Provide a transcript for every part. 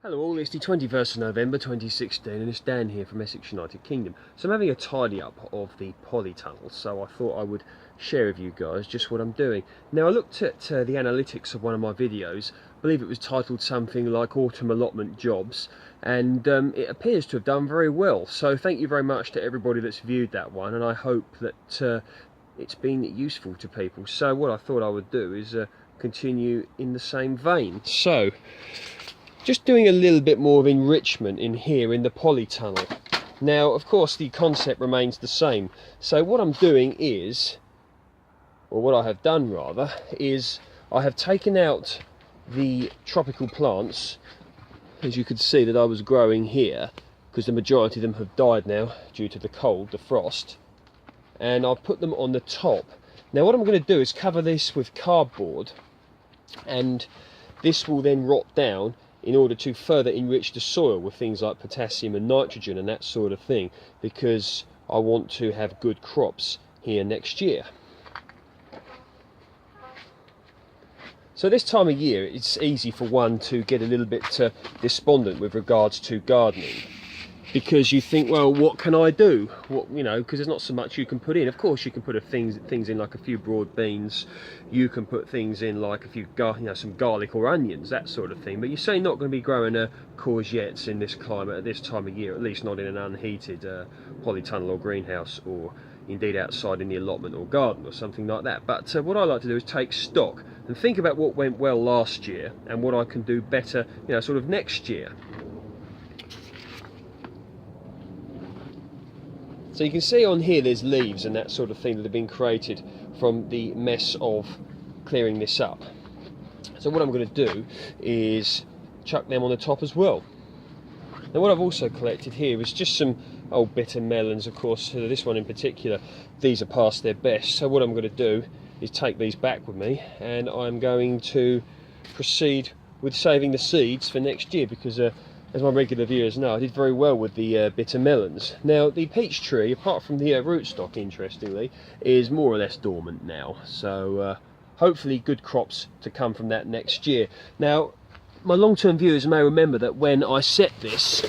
Hello all, it's the 21st of November 2016 and it's Dan here from Essex, United Kingdom. So I'm having a tidy up of the polytunnel, so I thought I would share with you guys just what I'm doing. Now I looked at the analytics of one of my videos. I believe it was titled something like Autumn Allotment Jobs, and it appears to have done very well. So thank you very much to everybody that's viewed that one, and I hope that it's been useful to people. So what I thought I would do is continue in the same vein. So just doing a little bit more of enrichment in here in the polytunnel. Now of course the concept remains the same, so what I'm doing is, or what I have done rather, is I have taken out the tropical plants, as you could see, that I was growing here, because the majority of them have died now due to the cold, the frost, and I've put them on the top. Now what I'm going to do is cover this with cardboard, and this will then rot down in order to further enrich the soil with things like potassium and nitrogen and that sort of thing, because I want to have good crops here next year. So this time of year it's easy for one to get a little bit despondent with regards to gardening, because you think, well, what can I do? What, you know, because there's not so much you can put in. Of course you can put things in like a few broad beans, you can put things in like a few some garlic or onions, that sort of thing, but you're certainly not going to be growing courgettes in this climate at this time of year, at least not in an unheated polytunnel or greenhouse, or indeed outside in the allotment or garden or something like that. But what I like to do is take stock and think about what went well last year and what I can do better, sort of next year. So you can see on here there's leaves and that sort of thing that have been created from the mess of clearing this up. So what I'm going to do is chuck them on the top as well. Now what I've also collected here is just some old bitter melons, of course. This one in particular, these are past their best. So what I'm going to do is take these back with me, and I'm going to proceed with saving the seeds for next year, because as my regular viewers know, I did very well with the bitter melons. Now the peach tree, apart from the rootstock interestingly, is more or less dormant now, so hopefully good crops to come from that next year. Now my long-term viewers may remember that when I set this,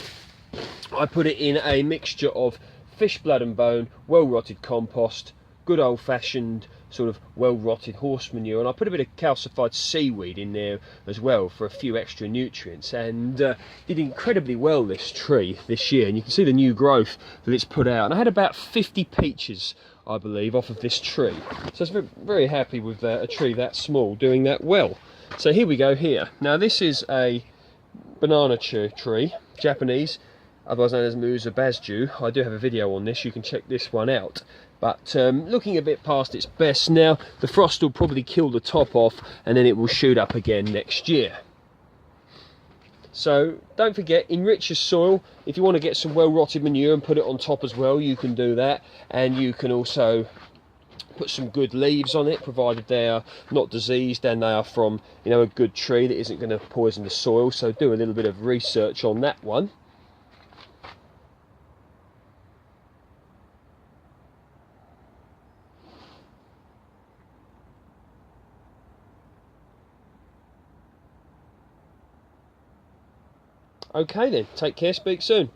I put it in a mixture of fish blood and bone, well-rotted compost, good old-fashioned sort of well-rotted horse manure, and I put a bit of calcified seaweed in there as well for a few extra nutrients, and did incredibly well, this tree, this year. And you can see the new growth that it's put out, and I had about 50 peaches, I believe, off of this tree. So I was very happy with a tree that small doing that well. So here we go here. Now this is a banana tree, Japanese, otherwise known as Musa Basju. I do have a video on this, you can check this one out. But looking a bit past its best now, the frost will probably kill the top off, and then it will shoot up again next year. So don't forget, enrich your soil. If you want to get some well-rotted manure and put it on top as well, you can do that. And you can also put some good leaves on it, provided they are not diseased and they are from a good tree that isn't going to poison the soil. So do a little bit of research on that one. Okay then, take care, speak soon.